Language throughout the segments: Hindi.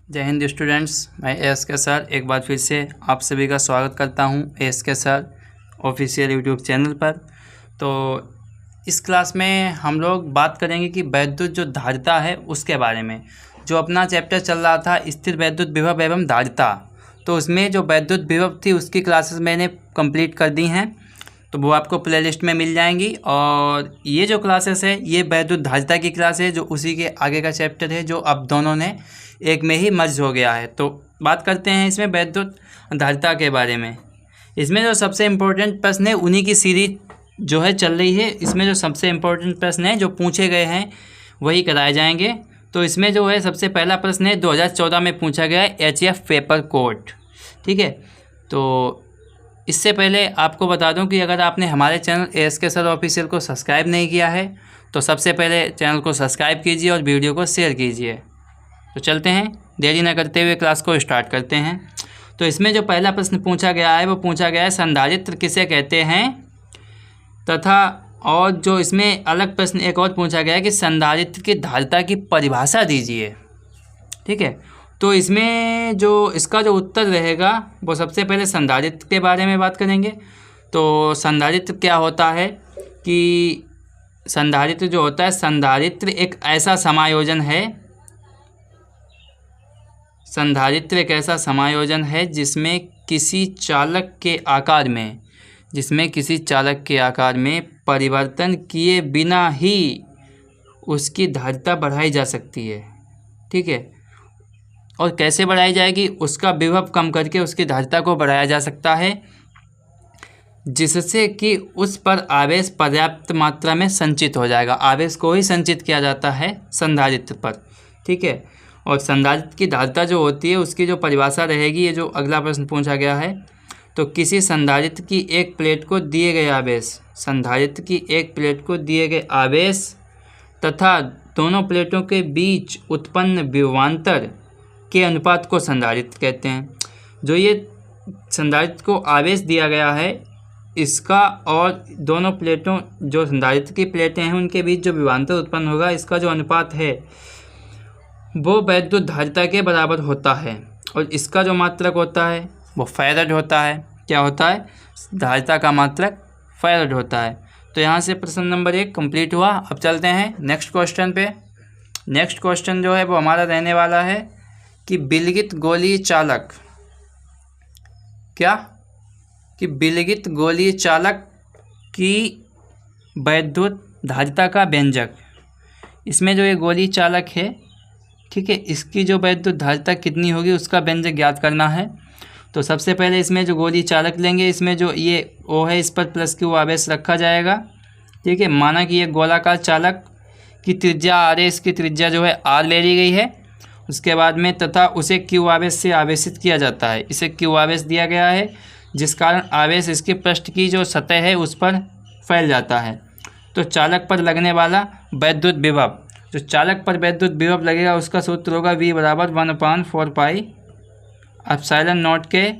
जय हिंद स्टूडेंट्स, मैं ASK सर एक बार फिर से आप सभी का स्वागत करता हूं ASK sir official YouTube channel पर। तो इस क्लास में हम लोग बात करेंगे कि वैद्युत जो धारिता है उसके बारे में। जो अपना चैप्टर चल रहा था स्थिर वैद्युत विभव एवं धारिता, तो उसमें जो वैद्युत विभव थी उसकी क्लासेस मैंने कंप्लीट कर दी हैं, तो वो आपको प्लेलिस्ट में मिल जाएंगी। और ये जो क्लासेस है ये वैद्युत धारिता की क्लास है, जो उसी के आगे का चैप्टर है, जो अब दोनों ने एक में ही मर्ज हो गया है। तो बात करते हैं इसमें वैद्युत धारिता के बारे में। इसमें जो सबसे इम्पोर्टेंट प्रश्न है उन्हीं की सीरीज जो है चल रही है। इसमें जो सबसे इम्पोर्टेंट प्रश्न है जो पूछे गए हैं वही कराए जाएंगे। तो इसमें जो है सबसे पहला प्रश्न है 2014 में पूछा गया है HF पेपर कोट। ठीक है, तो इससे पहले आपको बता दूं कि अगर आपने हमारे चैनल ASK सर ऑफिशियल को सब्सक्राइब नहीं किया है तो सबसे पहले चैनल को सब्सक्राइब कीजिए और वीडियो को शेयर कीजिए। तो चलते हैं, देरी न करते हुए क्लास को स्टार्ट करते हैं। तो इसमें जो पहला प्रश्न पूछा गया है वो पूछा गया है संधारित्र किसे कहते हैं, तथा और जो इसमें अलग प्रश्न एक और पूछा गया है कि संधारित्र की धारिता की परिभाषा दीजिए। ठीक है, तो इसमें जो इसका जो उत्तर रहेगा वो सबसे पहले संधारित्र के बारे में बात करेंगे। तो संधारित्र क्या होता है कि संधारित्र जो होता है, संधारित्र एक ऐसा समायोजन है, संधारित्र एक ऐसा समायोजन है जिसमें किसी चालक के आकार में परिवर्तन किए बिना ही उसकी धारिता बढ़ाई जा सकती है। ठीक है, और कैसे बढ़ाई जाएगी, उसका विभव कम करके उसकी धारिता को बढ़ाया जा सकता है, जिससे कि उस पर आवेश पर्याप्त मात्रा में संचित हो जाएगा। आवेश को ही संचित किया जाता है संधारित्र पर। ठीक है, और संधारित्र की धारिता जो होती है उसकी जो परिभाषा रहेगी, ये जो अगला प्रश्न पूछा गया है, तो किसी संधारित्र की एक प्लेट को दिए गए आवेश, संधारित्र की एक प्लेट को दिए गए आवेश तथा दोनों प्लेटों के बीच उत्पन्न विभवांतर के अनुपात को संधारित्र कहते हैं। जो ये संधारित्र को आवेश दिया गया है इसका और दोनों प्लेटों, जो संधारित्र की प्लेटें हैं उनके बीच जो विभवांतर उत्पन्न होगा, इसका जो अनुपात है वो वैद्युत धारिता के बराबर होता है। और इसका जो मात्रक होता है वो फैराड होता है। क्या होता है? धारिता का मात्रक फैराड होता है। तो यहाँ से प्रश्न नंबर 1 कंप्लीट हुआ। अब चलते हैं नेक्स्ट क्वेश्चन पे। नेक्स्ट क्वेश्चन जो है वो हमारा रहने वाला है कि विलगित गोलीय चालक, क्या कि विलगित गोलीय चालक की वैद्युत धारिता का व्यंजक। इसमें जो ये गोलीय चालक है, ठीक है, इसकी जो वैद्युत धारिता कितनी होगी उसका व्यंजक ज्ञात करना है। तो सबसे पहले इसमें जो गोलीय चालक लेंगे, इसमें जो ये O है इस पर +Q आवेश रखा जाएगा। ठीक है, माना कि ये गोलाकार चालक की त्रिज्या R है, इसकी त्रिज्या जो है R ले ली गई है। उसके बाद में तथा उसे Q आवेश से आवेशित किया जाता है। इसे Q आवेश दिया गया है जिस कारण आवेश इसके पृष्ठ की जो सतह है उस पर फैल जाता है। तो चालक पर लगने वाला वैद्युत विभव, जो चालक पर वैद्युत विभव लगेगा उसका सूत्र होगा V बराबर 1/4 एप्सिलॉन नॉट के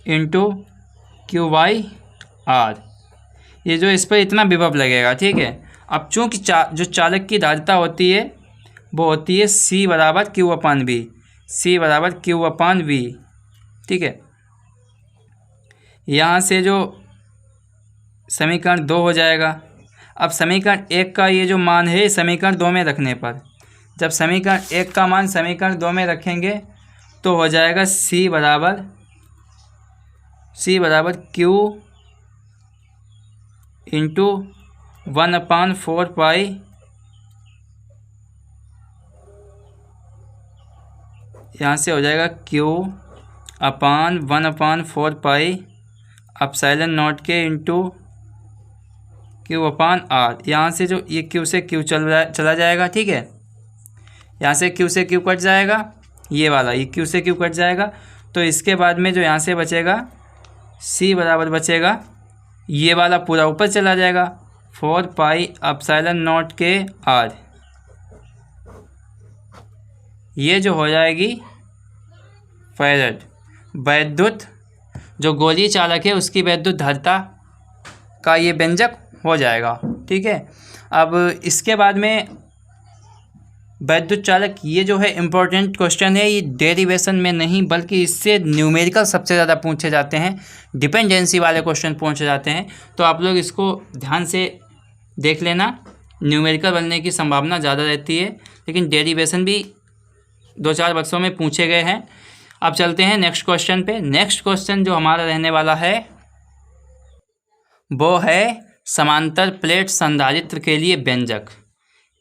इंटू QY/R। ये जो इस पर इतना विभव लगेगा। ठीक है, अब चूँकि जो चालक की धारिता होती है वो होती है C बराबर Q/V, C बराबर Q/V। ठीक है, यहाँ से जो समीकरण 2 हो जाएगा। अब समीकरण 1 का ये जो मान है समीकरण 2 में रखने पर, जब समीकरण 1 का मान समीकरण 2 में रखेंगे तो हो जाएगा C बराबर Q इंटू 1/4 यहाँ से हो जाएगा Q/1/4 एप्सिलॉन नॉट के इंटू Q/R। यहाँ से जो ये Q से Q चला जाएगा। ठीक है, यहाँ से Q से Q कट जाएगा, ये वाला ये Q से Q कट जाएगा। तो इसके बाद में जो यहाँ से बचेगा C बराबर बचेगा, ये वाला पूरा ऊपर चला जाएगा 4 एप्सिलॉन नॉट के R। ये जो हो जाएगी फैराड। वैद्युत जो गोलीय चालक है उसकी वैद्युत धारिता का ये व्यंजक हो जाएगा। ठीक है, अब इसके बाद में वैद्युत चालक, ये जो है इम्पोर्टेंट क्वेश्चन है। ये डेरिवेशन में नहीं बल्कि इससे न्यूमेरिकल सबसे ज़्यादा पूछे जाते हैं, डिपेंडेंसी वाले क्वेश्चन पूछे जाते हैं। तो आप लोग इसको ध्यान से देख लेना, न्यूमेरिकल बनने की संभावना ज़्यादा रहती है, लेकिन डेरिवेशन भी 2-4 वर्षों में पूछे गए हैं। अब चलते हैं नेक्स्ट क्वेश्चन पे। नेक्स्ट क्वेश्चन जो हमारा रहने वाला है वो है समांतर प्लेट संधारित्र के लिए व्यंजक।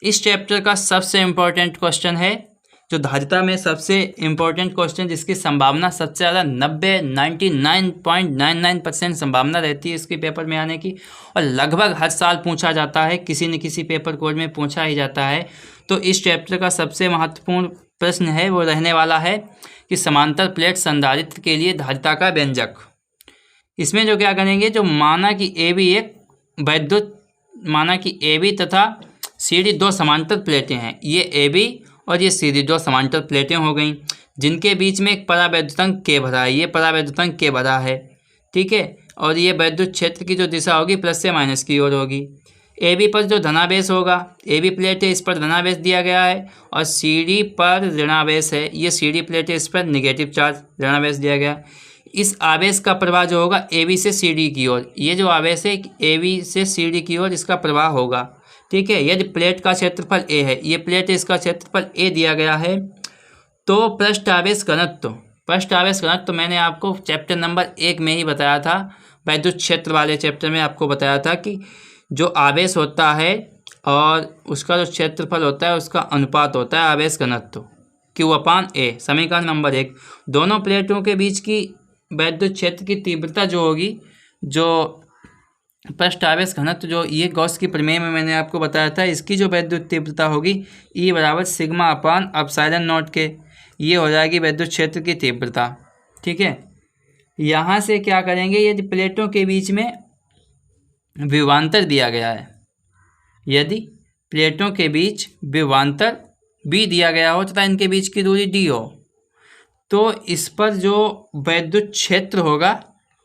इस चैप्टर का सबसे इम्पोर्टेंट क्वेश्चन है, जो धारिता में सबसे इम्पोर्टेंट क्वेश्चन, जिसकी संभावना सबसे ज़्यादा 99.99% संभावना रहती है इसके पेपर में आने की, और लगभग हर साल पूछा जाता है, किसी न किसी पेपर कोड में पूछा ही जाता है। तो इस चैप्टर का सबसे महत्वपूर्ण प्रश्न है वो रहने वाला है कि समांतर प्लेट संधारित्र के लिए धारिता का व्यंजक। इसमें जो क्या करेंगे, जो माना कि ए बी एक वैद्युत, माना कि ए बी तथा सी डी 2 समांतर प्लेटें हैं, ये ए बी और ये सी डी 2 समांतर प्लेटें हो गई, जिनके बीच में एक परावैद्युतांक के भरा है, ये परावैद्युतांक के भरा है, ठीक है। और ये वैद्युत क्षेत्र की जो दिशा होगी प्लस से माइनस की ओर होगी। ए बी पर जो धनावेश होगा, ए बी प्लेट है, इस पर धनावेश दिया गया है, और सी डी पर ऋणावेश है, ये सी डी प्लेट है, इस पर निगेटिव चार्ज ऋणावेश दिया गया। इस आवेश का प्रवाह जो होगा ए बी से सी डी की ओर, ये जो आवेश है ए बी से सी डी की ओर इसका प्रवाह होगा, ठीक है। यदि प्लेट का क्षेत्रफल ए है, ये प्लेट है, इसका क्षेत्रफल ए दिया गया है, तो पृष्ठ आवेश घनत्व मैंने आपको चैप्टर नंबर 1 में ही बताया था, वैद्युत क्षेत्र वाले चैप्टर में आपको बताया था कि जो आवेश होता है और उसका जो क्षेत्रफल होता है उसका अनुपात होता है आवेश घनत्व Q/A। समीकरण नंबर 1, दोनों प्लेटों के बीच की वैद्युत क्षेत्र की तीव्रता जो होगी, जो पृष्ठ आवेश घनत्व, जो ये गॉस की प्रमेय में मैंने आपको बताया था, इसकी जो वैद्युत तीव्रता होगी E = σ/ε0 के, ये हो जाएगी वैद्युत क्षेत्र की तीव्रता, ठीक है। यहाँ से क्या करेंगे, यदि प्लेटों के बीच में विभवांतर दिया गया है, यदि प्लेटों के बीच विभवांतर B दिया गया हो तथा इनके बीच की दूरी D हो, तो इस पर जो वैद्युत क्षेत्र होगा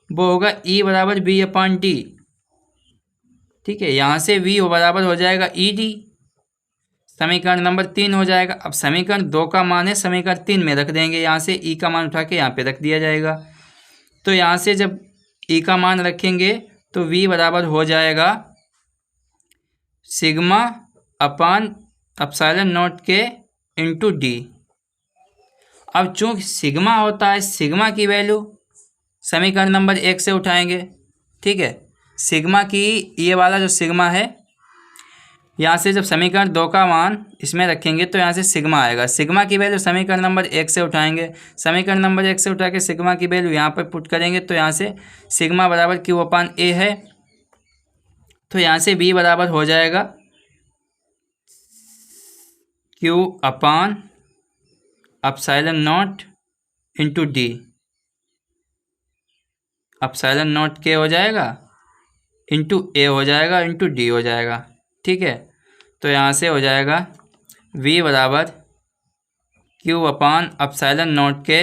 वो होगा E = B/D, ठीक है। यहाँ से V बराबर हो जाएगा ED, समीकरण नंबर 3 हो जाएगा। अब समीकरण 2 का मान है, समीकरण 3 में रख देंगे, यहाँ से E का मान उठा के यहाँ पे रख दिया जाएगा। तो यहाँ से जब E का मान रखेंगे तो V बराबर हो जाएगा σ/ε0 के इंटू D। अब चूँकि सिग्मा होता है, सिग्मा की वैल्यू समीकरण नंबर 1 से उठाएंगे, ठीक है। सिग्मा की, ये वाला जो सिग्मा है, यहाँ से जब समीकरण 2 का मान इसमें रखेंगे तो यहाँ से सिग्मा आएगा। सिग्मा की वैल्यू समीकरण नंबर 1 से उठाएंगे, समीकरण नंबर 1 से उठा के सिग्मा की वैल्यू यहाँ पर पुट करेंगे तो यहाँ से सिग्मा बराबर Q/A है, तो यहाँ से V बराबर हो जाएगा Q/ε0 इंटू D। ε0 के हो जाएगा इंटू A हो जाएगा इंटू D हो जाएगा, ठीक है। तो यहाँ से हो जाएगा V बराबर Q/ε0 के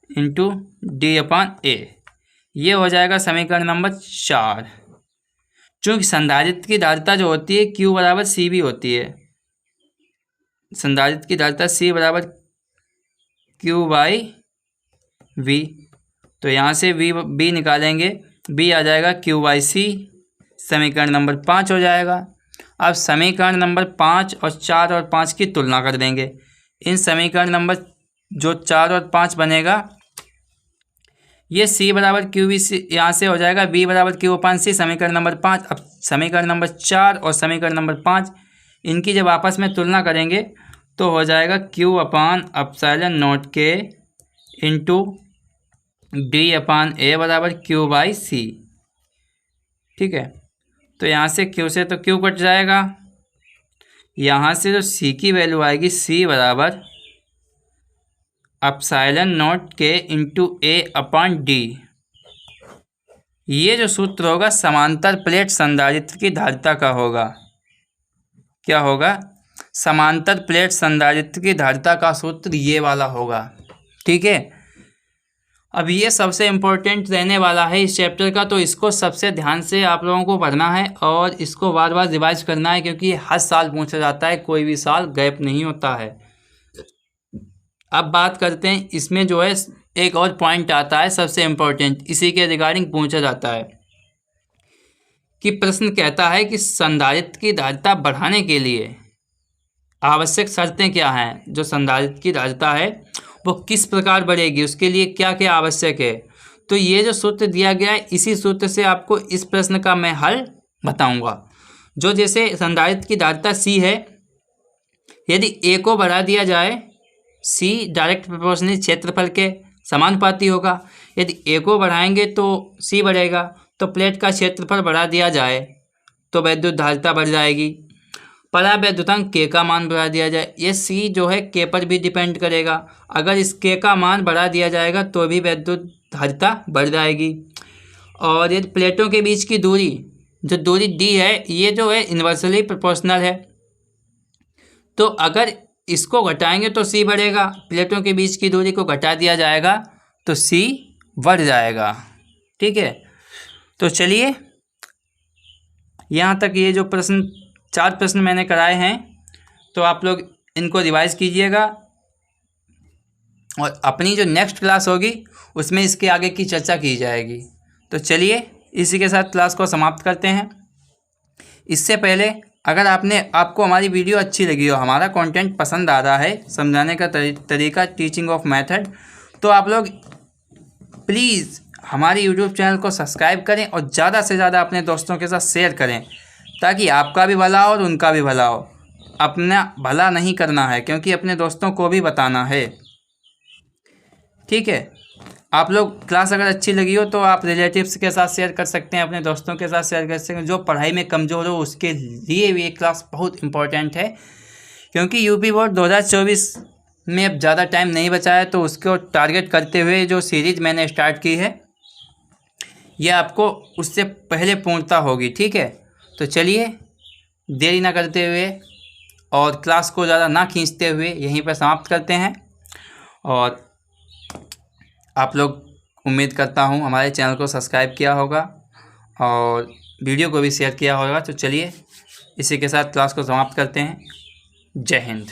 इंटू D/A। ये हो जाएगा समीकरण नंबर 4। चूँकि संधारित्र की धारिता जो होती है Q बराबर CV होती है, संधारित्र की धारिता C बराबर Q/V, तो यहाँ से B निकालेंगे, B आ जाएगा Q/C, समीकरण नंबर 5 हो जाएगा। अब समीकरण नंबर 5 और 4 और 5 की तुलना कर देंगे। इन समीकरण नंबर जो 4 और 5 बनेगा, ये C बराबर QV, यहाँ से हो जाएगा V बराबर Q/C, समीकरण नंबर 5। अब समीकरण नंबर 4 और समीकरण नंबर 5, इनकी जब आपस में तुलना करेंगे तो हो जाएगा Q/ε0 के इंटू D/A बराबर Q/C, ठीक है। तो यहाँ से Q से तो Q कट जाएगा, यहाँ से जो C की वैल्यू आएगी C बराबर ε0 के इंटू A/D। ये जो सूत्र होगा समांतर प्लेट संधारित्र की धारिता का होगा। क्या होगा? समांतर प्लेट संधारित्र की धारिता का सूत्र ये वाला होगा, ठीक है। अब ये सबसे इम्पोर्टेंट रहने वाला है इस चैप्टर का, तो इसको सबसे ध्यान से आप लोगों को पढ़ना है और इसको बार बार रिवाइज करना है, क्योंकि हर साल पूछा जाता है, कोई भी साल गैप नहीं होता है। अब बात करते हैं, इसमें जो है एक और पॉइंट आता है सबसे इम्पोर्टेंट, इसी के रिगार्डिंग पूछा जाता है कि प्रश्न कहता है कि संधारित्र की धारिता बढ़ाने के लिए आवश्यक शर्तें क्या हैं। जो संधारित्र की धारिता है वो किस प्रकार बढ़ेगी, उसके लिए क्या क्या आवश्यक है। तो ये जो सूत्र दिया गया है, इसी सूत्र से आपको इस प्रश्न का मैं हल बताऊंगा। जो जैसे संधारित्र की धारिता C है, यदि A को बढ़ा दिया जाए, C डायरेक्ट प्रोपोर्शनल क्षेत्रफल के समानुपाती होगा। यदि A को बढ़ाएंगे तो C बढ़ेगा। तो प्लेट का क्षेत्रफल बढ़ा दिया जाए तो वैद्युत धारिता बढ़ जाएगी। परावैद्युतांक K का मान बढ़ा दिया जाए, ये C जो है K पर भी डिपेंड करेगा। अगर इस K का मान बढ़ा दिया जाएगा तो भी वैद्युत धारिता बढ़ जाएगी। और ये प्लेटों के बीच की दूरी, जो दूरी D है, ये जो है इन्वर्सली प्रोपोर्शनल है। तो अगर इसको घटाएंगे तो C बढ़ेगा, प्लेटों के बीच की दूरी को घटा दिया जाएगा तो C बढ़ जाएगा। ठीक है, तो चलिए यहाँ तक ये जो प्रश्न 4 प्रश्न मैंने कराए हैं, तो आप लोग इनको रिवाइज कीजिएगा और अपनी जो नेक्स्ट क्लास होगी उसमें इसके आगे की चर्चा की जाएगी। तो चलिए इसी के साथ क्लास को समाप्त करते हैं। इससे पहले अगर आपको हमारी वीडियो अच्छी लगी हो, हमारा कंटेंट पसंद आ रहा है, समझाने का तरीका, टीचिंग ऑफ मेथड, तो आप लोग प्लीज़ हमारे यूट्यूब चैनल को सब्सक्राइब करें और ज़्यादा से ज़्यादा अपने दोस्तों के साथ शेयर करें, ताकि आपका भी भला हो और उनका भी भला हो। अपना भला नहीं करना है, क्योंकि अपने दोस्तों को भी बताना है। ठीक है, आप लोग क्लास अगर अच्छी लगी हो तो आप रिलेटिव्स के साथ शेयर कर सकते हैं, अपने दोस्तों के साथ शेयर कर सकते हैं। जो पढ़ाई में कमज़ोर हो उसके लिए भी ये क्लास बहुत इम्पोर्टेंट है, क्योंकि यूपी बोर्ड 2024 में अब ज़्यादा टाइम नहीं बचा है। तो उसको टारगेट करते हुए जो सीरीज़ मैंने स्टार्ट की है, यह आपको उससे पहले पूर्णता होगी। ठीक है, तो चलिए देरी ना करते हुए और क्लास को ज़्यादा ना खींचते हुए यहीं पर समाप्त करते हैं। और आप लोग, उम्मीद करता हूँ हमारे चैनल को सब्सक्राइब किया होगा और वीडियो को भी शेयर किया होगा। तो चलिए इसी के साथ क्लास को समाप्त करते हैं। जय हिंद।